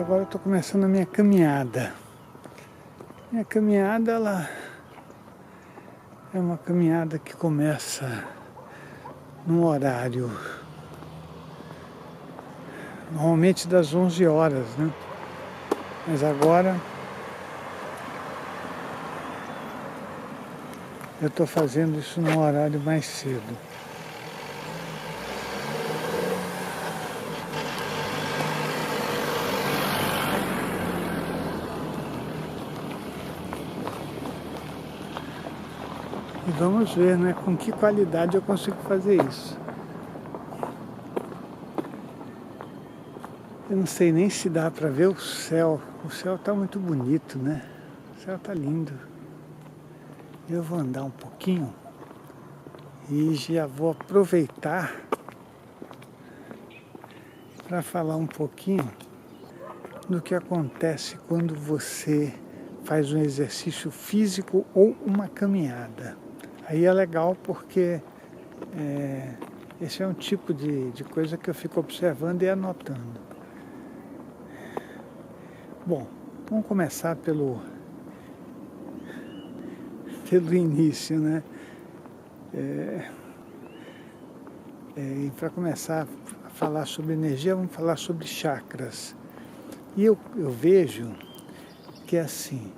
agora eu estou começando a minha caminhada. Minha caminhada, ela é uma caminhada que começa num horário, normalmente das 11 horas, né? Mas agora eu estou fazendo isso num horário mais cedo. E vamos ver, né, com que qualidade eu consigo fazer isso. Eu não sei nem se dá para ver o céu. O céu está muito bonito, né? O céu está lindo. Eu vou andar um pouquinho e já vou aproveitar para falar um pouquinho do que acontece quando você faz um exercício físico ou uma caminhada. Aí é legal porque esse é um tipo de coisa que eu fico observando e anotando. Bom, vamos começar pelo início, né? E para começar a falar sobre energia, vamos falar sobre chakras. E eu vejo que é assim,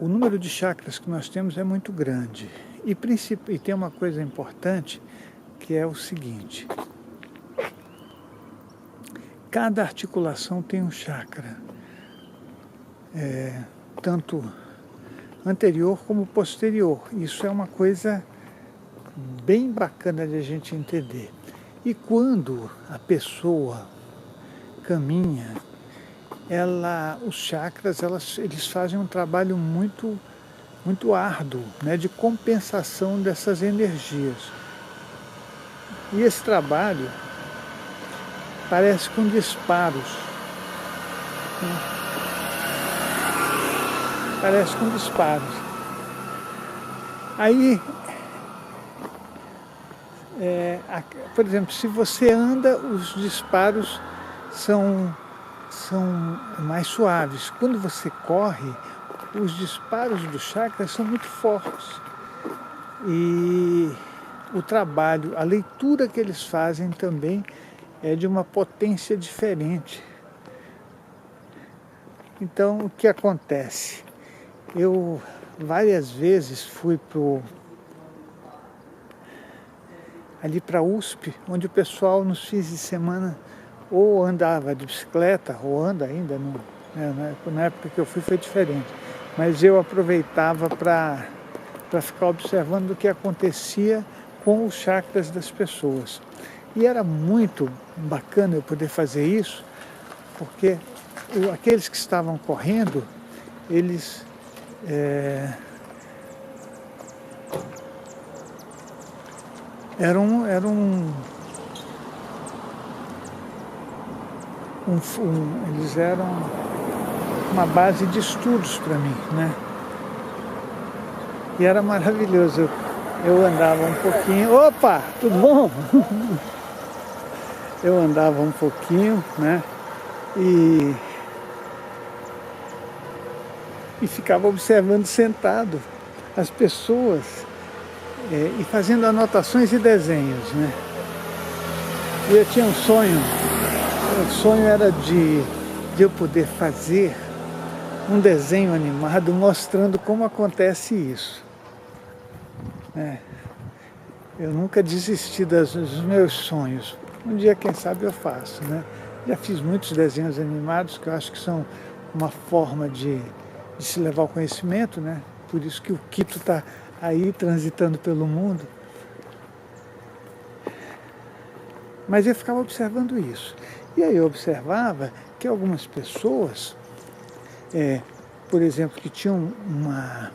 o número de chakras que nós temos é muito grande. E tem uma coisa importante, que é o seguinte: cada articulação tem um chakra, tanto anterior como posterior. Isso é uma coisa bem bacana de a gente entender. E quando a pessoa caminha, os chakras, eles fazem um trabalho muito, muito árduo, né, de compensação dessas energias. E esse trabalho parece com disparos. Né? Parece com disparos. Aí, por exemplo, se você anda, os disparos são mais suaves. Quando você corre, os disparos do chakra são muito fortes. E o trabalho, a leitura que eles fazem também é de uma potência diferente. Então, o que acontece? Eu várias vezes fui ali para a USP, onde o pessoal nos fins de semana ou andava de bicicleta, ou anda ainda, na época que eu fui foi diferente, mas eu aproveitava para ficar observando o que acontecia com os chakras das pessoas. E era muito bacana eu poder fazer isso, porque aqueles que estavam correndo, eles eles eram uma base de estudos para mim, né? E era maravilhoso. Eu andava um pouquinho. Opa, tudo bom? Eu andava um pouquinho, né? E ficava observando sentado as pessoas e fazendo anotações e desenhos, né? E eu tinha um sonho. O sonho era de eu poder fazer um desenho animado mostrando como acontece isso. Eu nunca desisti dos meus sonhos. Um dia, quem sabe, eu faço, né? Já fiz muitos desenhos animados que eu acho que são uma forma de se levar ao conhecimento, né? Por isso que o Quito está aí transitando pelo mundo. Mas eu ficava observando isso. E aí eu observava que algumas pessoas, por exemplo, que tinham uma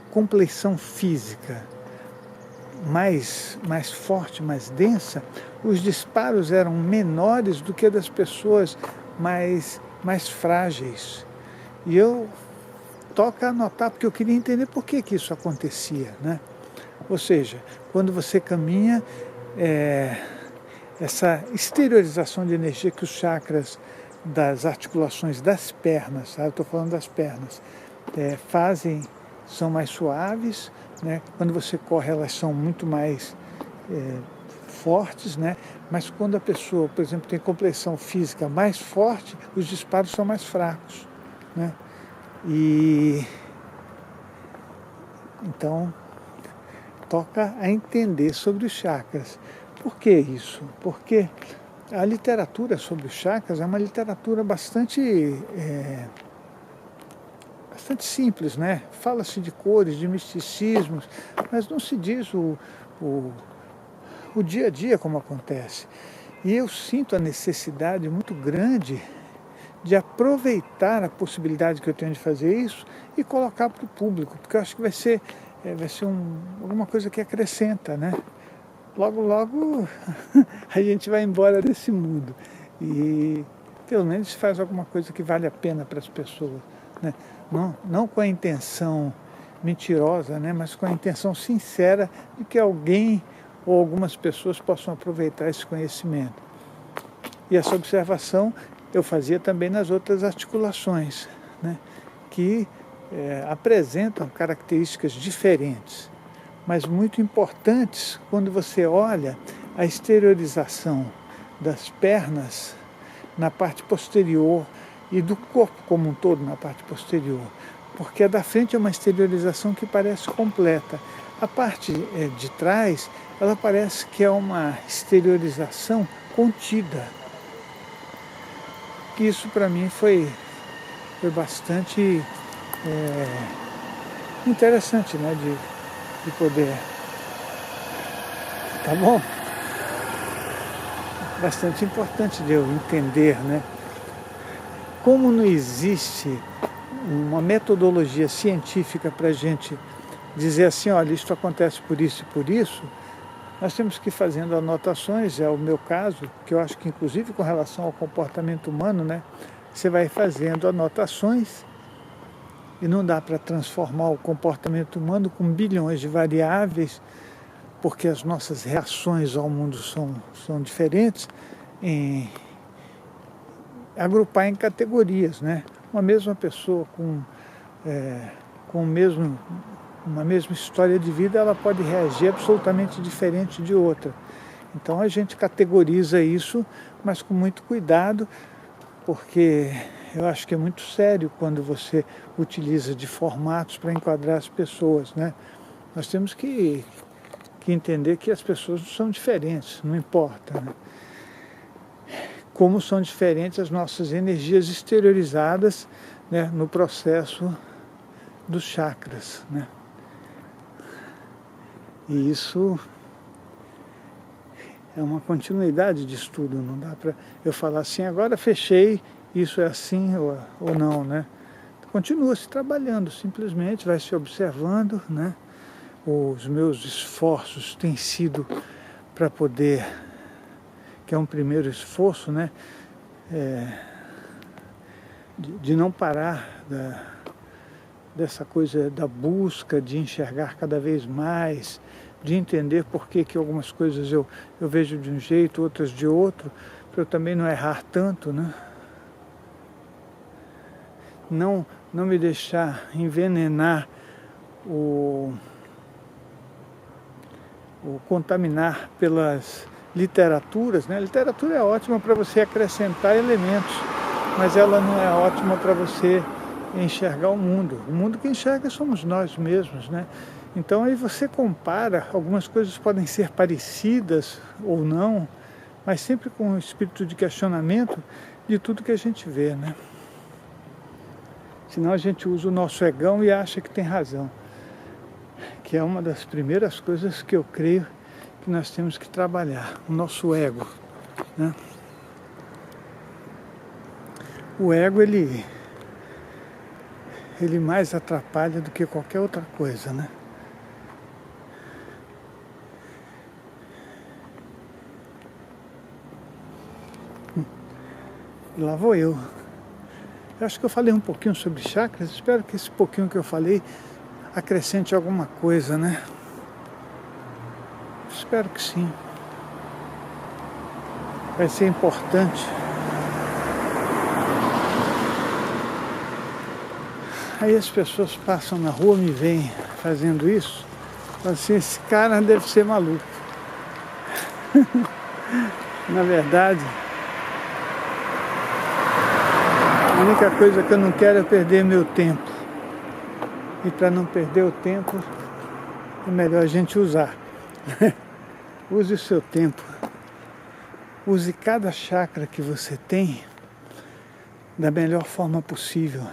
compleição física mais forte, mais densa, os disparos eram menores do que das pessoas mais frágeis. E eu toco a anotar, porque eu queria entender por que isso acontecia, né? Ou seja, quando você caminha, essa exteriorização de energia que os chakras das articulações das pernas, tá? Eu estou falando das pernas, são mais suaves, né? Quando você corre elas são muito mais fortes, né? Mas quando a pessoa, por exemplo, tem complexão física mais forte, os disparos são mais fracos, né? E então toca a entender sobre os chakras. Por que isso? Porque a literatura sobre os chakras é uma literatura bastante simples, né? Fala-se de cores, de misticismos, mas não se diz o dia a dia como acontece. E eu sinto a necessidade muito grande de aproveitar a possibilidade que eu tenho de fazer isso e colocar para o público, porque eu acho que vai ser alguma coisa que acrescenta, né? Logo, logo a gente vai embora desse mundo e pelo menos faz alguma coisa que vale a pena para as pessoas, né? Não com a intenção mentirosa, né? Mas com a intenção sincera de que alguém ou algumas pessoas possam aproveitar esse conhecimento. E essa observação eu fazia também nas outras articulações, né? Que apresentam características diferentes, mas muito importantes quando você olha a exteriorização das pernas na parte posterior e do corpo como um todo na parte posterior, porque a da frente é uma exteriorização que parece completa. A parte de trás, ela parece que é uma exteriorização contida. Isso para mim foi bastante interessante, né, de poder, tá bom? Bastante importante de eu entender, né? Como não existe uma metodologia científica para a gente dizer assim, olha, isso acontece por isso e por isso, nós temos que ir fazendo anotações, é o meu caso, que eu acho que inclusive com relação ao comportamento humano, né, você vai fazendo anotações e não dá para transformar o comportamento humano com bilhões de variáveis, porque as nossas reações ao mundo são diferentes, agrupar em categorias, né? Uma mesma pessoa com uma mesma história de vida, ela pode reagir absolutamente diferente de outra. Então a gente categoriza isso, mas com muito cuidado, porque eu acho que é muito sério quando você utiliza de formatos para enquadrar as pessoas, né? Nós temos que entender que as pessoas são diferentes, não importa, né? Como são diferentes as nossas energias exteriorizadas, né, no processo dos chakras, né? E isso é uma continuidade de estudo, não dá para eu falar assim, agora fechei, isso é assim ou não, né? Continua se trabalhando, simplesmente vai se observando, né? Os meus esforços têm sido para poder, que é um primeiro esforço, né? De não parar dessa coisa da busca, de enxergar cada vez mais, de entender por que algumas coisas eu vejo de um jeito, outras de outro, para eu também não errar tanto, né? Não me deixar envenenar ou contaminar pelas literaturas, né? A literatura é ótima para você acrescentar elementos, mas ela não é ótima para você enxergar o mundo. O mundo que enxerga somos nós mesmos, né? Então aí você compara, algumas coisas podem ser parecidas ou não, mas sempre com o espírito de questionamento de tudo que a gente vê, né? Senão a gente usa o nosso egão e acha que tem razão, que é uma das primeiras coisas que eu creio que nós temos que trabalhar, o nosso ego, né? O ego, ele mais atrapalha do que qualquer outra coisa, né? E lá vou eu. Eu acho que eu falei um pouquinho sobre chakras, espero que esse pouquinho que eu falei acrescente alguma coisa, né? Espero que sim. Vai ser importante Aí as pessoas passam na rua, me veem fazendo isso, falam assim, esse cara deve ser maluco. Na verdade, a única coisa que eu não quero é perder meu tempo. E para não perder o tempo, é melhor a gente usar. Use o seu tempo. Use cada chácara que você tem da melhor forma possível.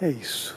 É isso.